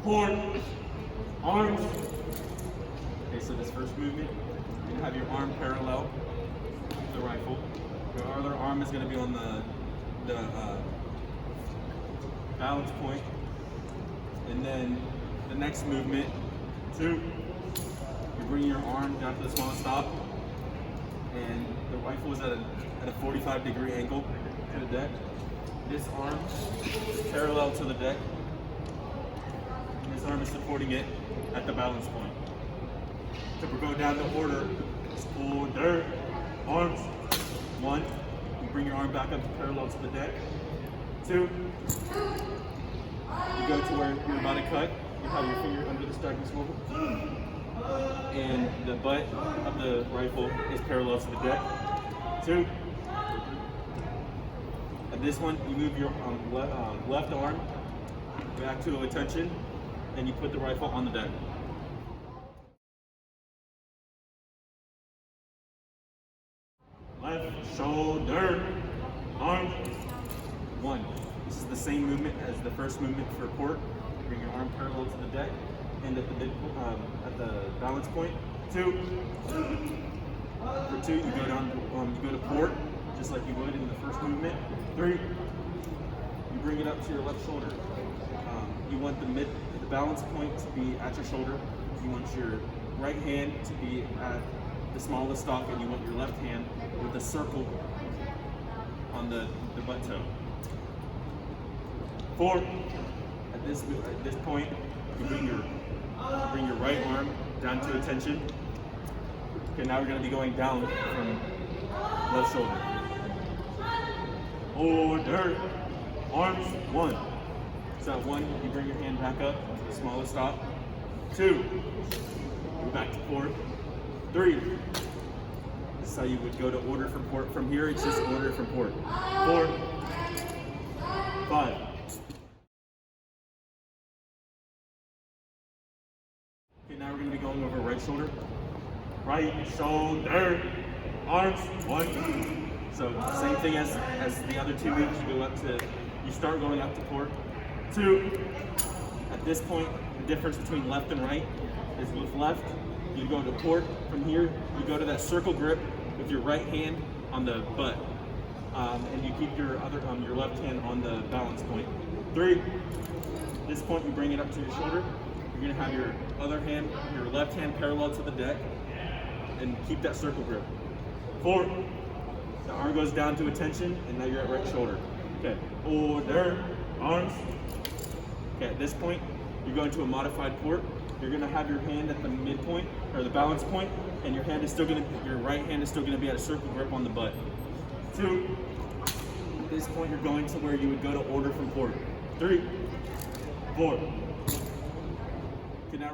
port, arms. Okay, so this first movement, you're gonna have your arm parallel to the rifle. Your other arm is gonna be on the balance point. And then the next movement, 2, you bring your arm down to the small stop, and the rifle is at a 45-degree angle to the deck. This arm is parallel to the deck. This arm is supporting it at the balance point. So we go down the order. Shoulder, arms. 1, you bring your arm back up to parallel to the deck. 2, you go to where you're about to cut. You have your finger under the striking swivel. And the butt of the rifle is parallel to the deck. 2. At this one, you move your left arm back to attention, and you put the rifle on the deck. Left shoulder, arm. 1. This is the same movement as the first movement for port. Bring your arm parallel to the deck, and at the balance point. 2. For 2, you go down. You go to port, just like you would in the first movement. 3. You bring it up to your left shoulder. You want the balance point to be at your shoulder. You want your right hand to be at the smallest stop, and you want your left hand with a circle on the butt toe. 4. At this point, you bring your right arm down to attention. Okay, now we're going to be going down from left shoulder. Order, arms. 1. So at 1, you bring your hand back up to the smallest stop. 2, go back to port. 3. This is how you would go to order from port. From here, it's just order from port. 4, 5. Okay, now we're going to be going over right shoulder. Right shoulder, arms. 1. So same thing as the other 2 moves. You start going up to port. 2. At this point, the difference between left and right is with left, you go to port. From here, you go to that circle grip with your right hand on the butt, and you keep your left hand on the balance point. 3. At this point, you bring it up to your shoulder. You're gonna have your other hand, your left hand parallel to the deck, and keep that circle grip. 4. The arm goes down to attention, and now you're at right shoulder. Okay, order, arms. Okay, at this point, you're going to a modified port. You're going to have your hand at the midpoint, or the balance point, and your right hand is still going to be at a circle grip on the butt. 2. At this point, you're going to where you would go to order from port. 3, 4. Okay, now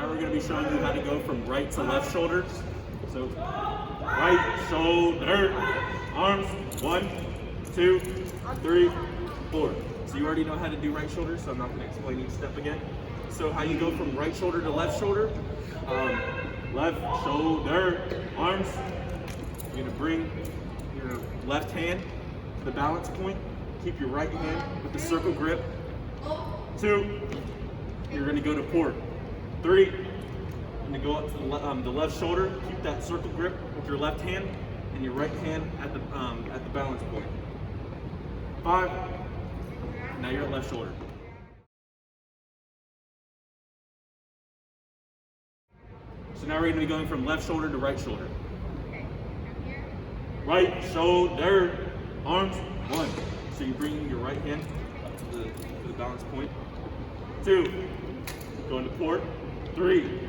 we're going to be showing you how to go from right to left shoulder. So, right shoulder, arms. 1, 2, 3, 4. So you already know how to do right shoulder, so I'm not going to explain each step again. So how you go from right shoulder to left shoulder, left shoulder, arms. You're going to bring your left hand to the balance point. Keep your right hand with the circle grip. 2, you're going to go to port. 3, you're going to go up to the left shoulder. Keep that circle grip with your left hand and your right hand at the balance point. 5, now you're at left shoulder. So now we're going to be going from left shoulder to right shoulder. Right shoulder, arms. 1. So you're bringing your right hand up to the balance point. 2, going to port. 3, you're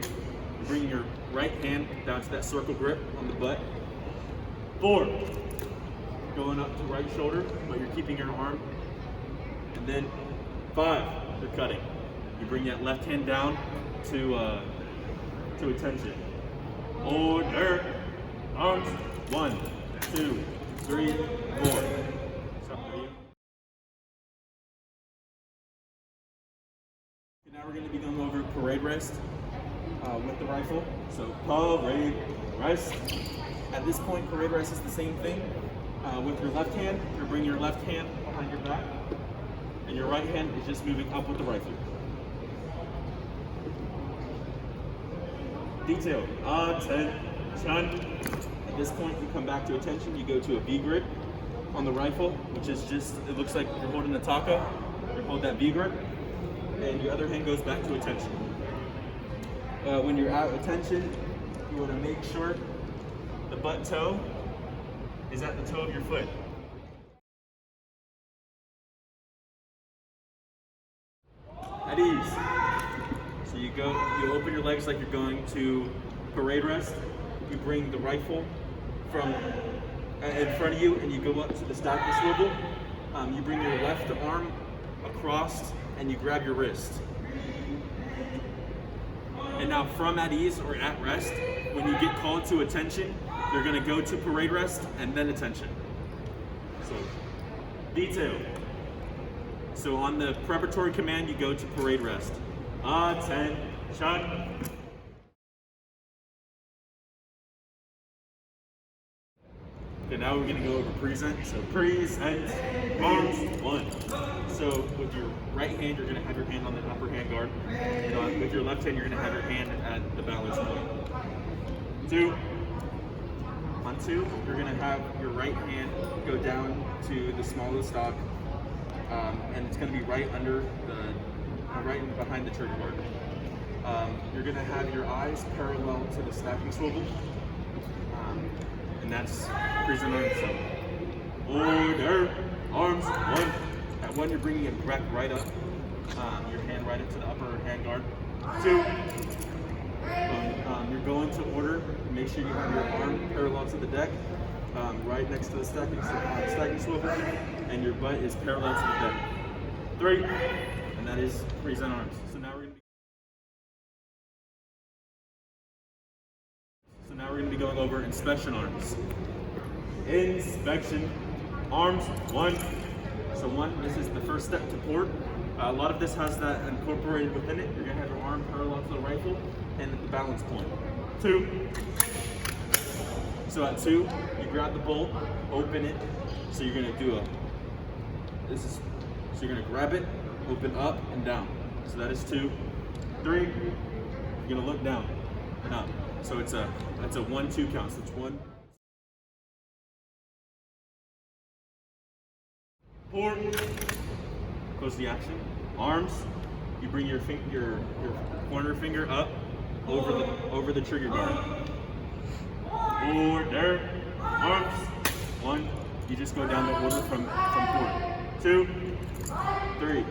bringing your right hand down to that circle grip on the butt. 4, going up to right shoulder, but you're keeping your arm. And then 5, you're cutting. You bring that left hand down to attention. Order, arms. 1, 2, 3, 4. Now we're going to be going over parade rest with the rifle. So parade rest. At this point, parade rest is the same thing. With your left hand, you bring your left hand behind your back, and your right hand is just moving up with the rifle. Detail. Attention. At this point, you come back to attention. You go to a V grip on the rifle, which is just, it looks like you're holding a taka. You hold that V grip, and your other hand goes back to attention. When you're at attention, you want to make sure the butt toe is at the toe of your foot. At ease. So you open your legs like you're going to parade rest. You bring the rifle from in front of you and you go up to the stack and swivel. You bring your left arm across and you grab your wrist. And now from at ease or at rest, when you get called to attention, you're gonna go to parade rest and then attention. So, detail. So on the preparatory command, you go to parade rest. Attention. Okay, now we're gonna go over present. So present, arms, one. So with your right hand, you're gonna have your hand on the upper hand guard. And with your left hand, you're gonna have your hand at the balance point. Two. On two, you're gonna have your right hand go down to the small of the stock, and it's gonna be right under right behind the trigger guard. You're gonna have your eyes parallel to the stacking swivel, and that's present arms. So, order, arms, one. At one, you're bringing it back right up, your hand right into the upper hand guard. Two. You're going to order. Make sure you have your arm parallel to the deck, right next to the stacking swivel, and your butt is parallel to the deck. Three, and that is present arms. So now we're going to be going over inspection arms. Inspection arms, one. So one, this is the first step to port. A lot of this has that incorporated within it. You're going to have your arm parallel to the rifle and at the balance point. Two. So at two, you grab the bolt, open it. So you're going to do so you're going to grab it, open up and down. So that is two. Three, you're going to look down and up. So that's a 1-2 count. So it's one. Four. Close the action. Arms. You bring your pointer finger up over the trigger guard. Order. Arms. One. You just go down the order from port. Two. Three.